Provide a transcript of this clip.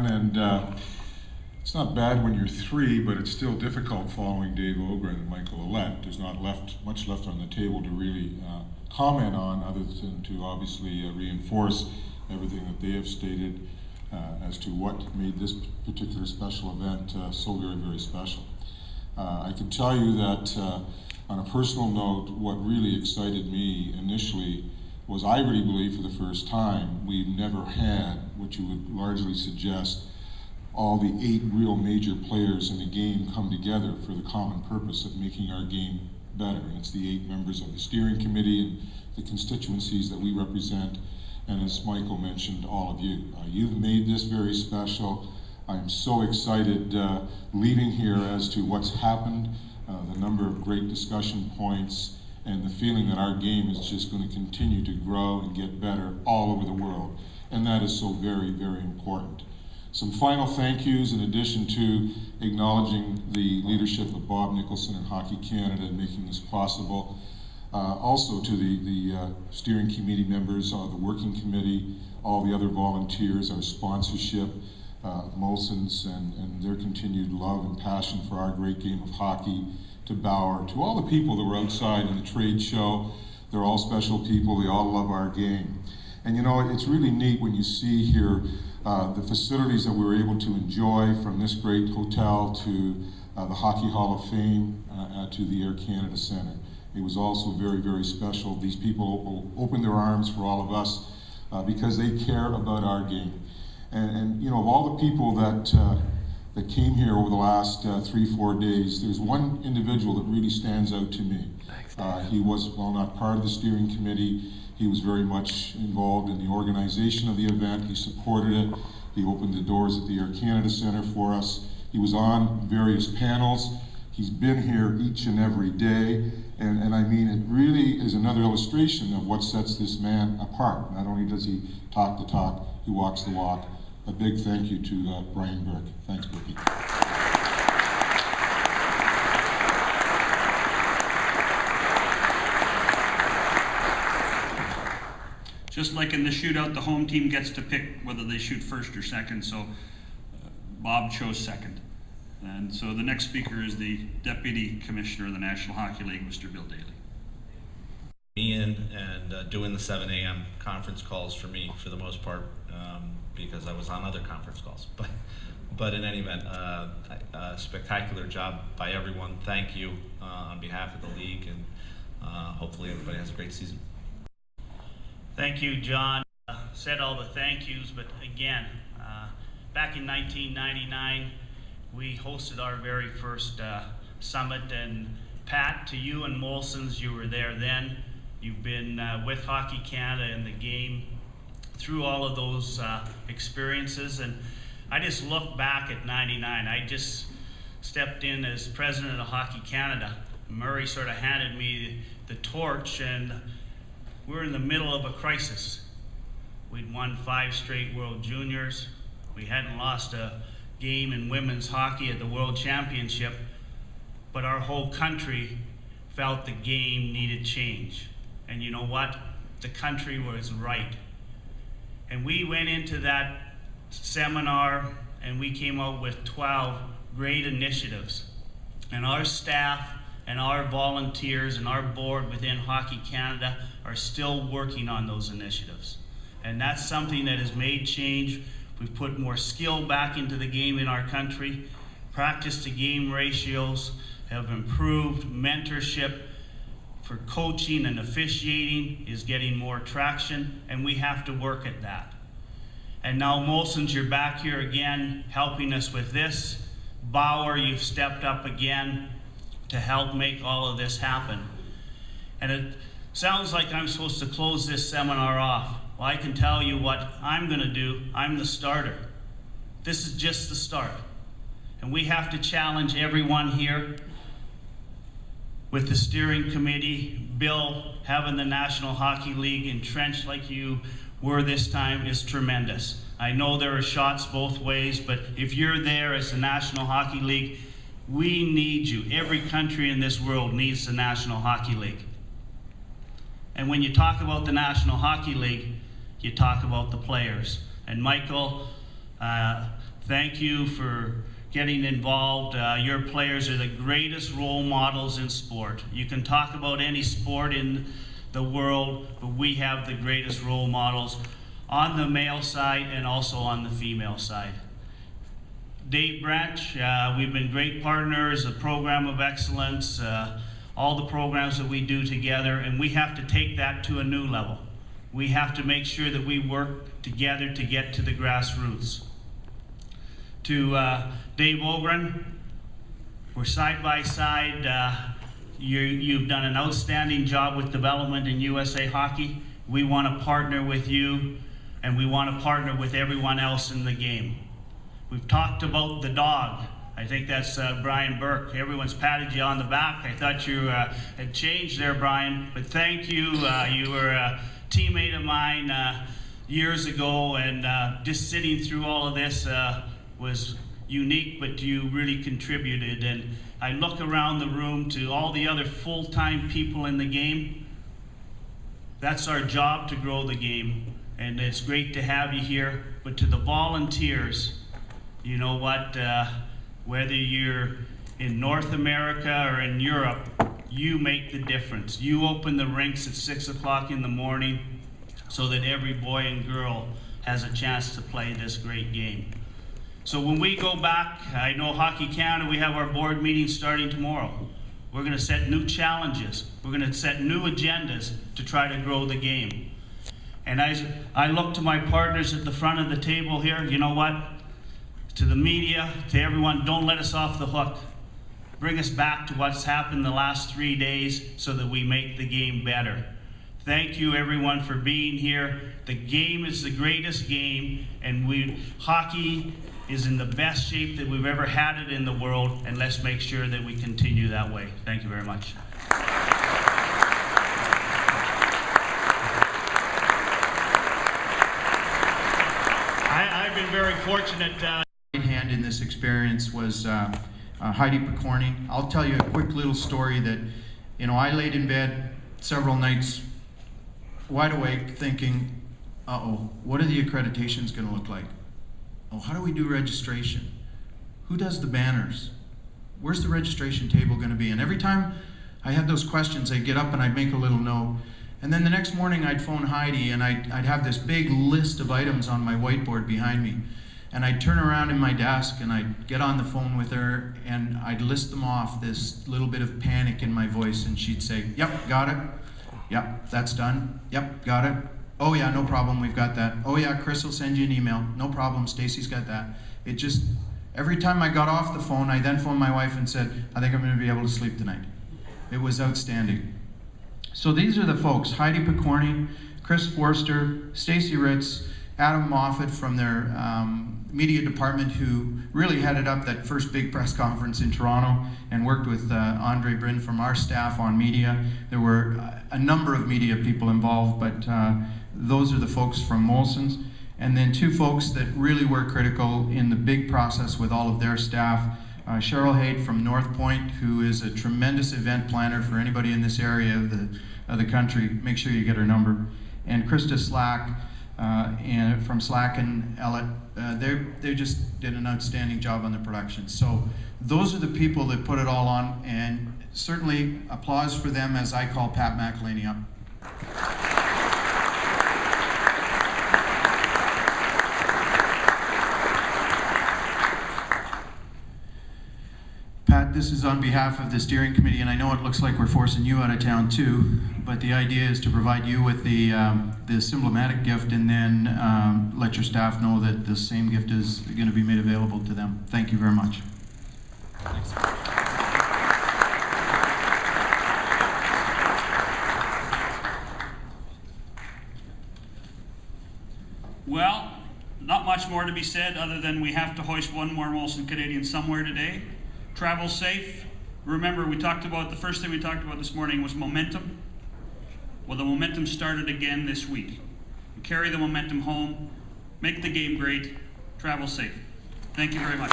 fan, and it's not bad when you're 3, but it's still difficult following Dave Ogren and Michael Ouellette. There's not much left on the table to really comment on, other than to obviously reinforce everything that they have stated as to what made this particular special event so very, very special. I can tell you that on a personal note, what really excited me initially was I really believe for the first time we've never had what you would largely suggest all the 8 real major players in the game come together for the common purpose of making our game better. And it's the 8 members of the steering committee and the constituencies that we represent, and as Michael mentioned, all of you. You've made this very special. I am so excited leaving here as to what's happened, the number of great discussion points, and the feeling that our game is just going to continue to grow and get better all over the world. And that is so very, very important. Some final thank yous in addition to acknowledging the leadership of Bob Nicholson and Hockey Canada in making this possible. Also to the steering committee members, the working committee, all the other volunteers, our sponsorship, Molson's and their continued love and passion for our great game of hockey, to Bauer, to all the people that were outside in the trade show. They're all special people, they all love our game. And you know, it's really neat when you see here the facilities that we were able to enjoy, from this great hotel to the Hockey Hall of Fame to the Air Canada Centre. It was also very, very special. These people opened their arms for all of us because they care about our game. And you know, of all the people that came here over the last 3-4 days, there's one individual that really stands out to me. He was, while not part of the steering committee, he was very much involved in the organization of the event. He supported it. He opened the doors at the Air Canada Centre for us. He was on various panels. He's been here each and every day. And I mean, it really is another illustration of what sets this man apart. Not only does he talk the talk, he walks the walk. A big thank you to Brian Burke. Thanks, Berkey. Just like in the shootout, the home team gets to pick whether they shoot first or second, so Bob chose second. And so the next speaker is the Deputy Commissioner of the National Hockey League, Mr. Bill Daly. Ian, and doing the 7 a.m. conference calls for me for the most part, because I was on other conference calls. But in any event, a spectacular job by everyone. Thank you on behalf of the league, and hopefully everybody has a great season. Thank you, John. Said all the thank yous, but again, back in 1999, we hosted our very first summit, and Pat, to you and Molson's, you were there then. You've been with Hockey Canada and the game through all of those experiences, and I just look back at 99. I just stepped in as president of Hockey Canada. Murray sort of handed me the torch, and we're in the middle of a crisis. We'd won 5 straight World Juniors. We hadn't lost a game in women's hockey at the World Championship, but our whole country felt the game needed change. And you know what? The country was right. And we went into that seminar and we came out with 12 great initiatives. And our staff and our volunteers and our board within Hockey Canada are still working on those initiatives. And that's something that has made change. We've put more skill back into the game in our country. Practice to game ratios have improved. Mentorship for coaching and officiating is getting more traction, and we have to work at that. And now Molson's, you're back here again helping us with this. Bauer, you've stepped up again to help make all of this happen. And it sounds like I'm supposed to close this seminar off. Well, I can tell you what I'm gonna do. I'm the starter. This is just the start. And we have to challenge everyone here with the steering committee. Bill, having the National Hockey League entrenched like you were this time is tremendous. I know there are shots both ways, but if you're there as the National Hockey League, we need you. Every country in this world needs the National Hockey League. And when you talk about the National Hockey League, you talk about the players. And Michael, Thank you for getting involved. Your players are the greatest role models in sport. You can talk about any sport in the world, but we have the greatest role models on the male side and also on the female side. Dave Branch, we've been great partners, a program of excellence, all the programs that we do together, and we have to take that to a new level. We have to make sure that we work together to get to the grassroots. To Dave Ogren, we're side by side. You've done an outstanding job with development in USA Hockey. We want to partner with you, and we want to partner with everyone else in the game. We've talked about the dog. I think that's Brian Burke. Everyone's patted you on the back. I thought you had changed there, Brian, but thank you. You were a teammate of mine years ago, and just sitting through all of this was unique, but you really contributed. And I look around the room to all the other full-time people in the game. That's our job, to grow the game, and it's great to have you here. But to the volunteers, you know what, whether you're in North America or in Europe, you make the difference. You open the rinks at 6 o'clock in the morning so that every boy and girl has a chance to play this great game. So when we go back, I know Hockey Canada, we have our board meeting starting tomorrow. We're going to set new challenges. We're going to set new agendas to try to grow the game. And I look to my partners at the front of the table here, you know what? To the media, to everyone, don't let us off the hook. Bring us back to what's happened the last 3 days so that we make the game better. Thank you everyone for being here. The game is the greatest game, and hockey is in the best shape that we've ever had it in the world, and let's make sure that we continue that way. Thank you very much. I've been very fortunate. Hand in this experience was Heidi Picorni. I'll tell you a quick little story that, you know, I laid in bed several nights wide awake thinking, uh-oh, what are the accreditations going to look like? Oh, how do we do registration? Who does the banners? Where's the registration table going to be? And every time I had those questions, I'd get up and I'd make a little note. And then the next morning I'd phone Heidi and I'd have this big list of items on my whiteboard behind me. And I'd turn around in my desk and I'd get on the phone with her and I'd list them off, this little bit of panic in my voice, and she'd say, yep, got it. Yep, that's done. Yep, got it. Oh yeah, no problem, we've got that. Oh yeah, Chris will send you an email. No problem, Stacy's got that. It just, every time I got off the phone, I then phoned my wife and said, I think I'm going to be able to sleep tonight. It was outstanding. So these are the folks: Heidi Picorni, Chris Forster, Stacy Ritz, Adam Moffat from their media department, who really headed up that first big press conference in Toronto and worked with Andre Bryn from our staff on media. There were a number of media people involved, but those are the folks from Molson's. And then two folks that really were critical in the big process with all of their staff. Cheryl Haid from North Point, who is a tremendous event planner for anybody in this area of the country. Make sure you get her number. And Krista Slack, and from Slack and Ellett, they just did an outstanding job on the production. So those are the people that put it all on, and certainly applause for them as I call Pat McElhaney up. Pat, this is on behalf of the steering committee, and I know it looks like we're forcing you out of town too, but the idea is to provide you with the emblematic gift, and then let your staff know that the same gift is going to be made available to them. Thank you very much. Thanks. Well, not much more to be said other than we have to hoist one more Molson Canadian somewhere today. Travel safe. Remember, the first thing we talked about this morning was momentum. Well, the momentum started again this week. Carry the momentum home. Make the game great. Travel safe. Thank you very much.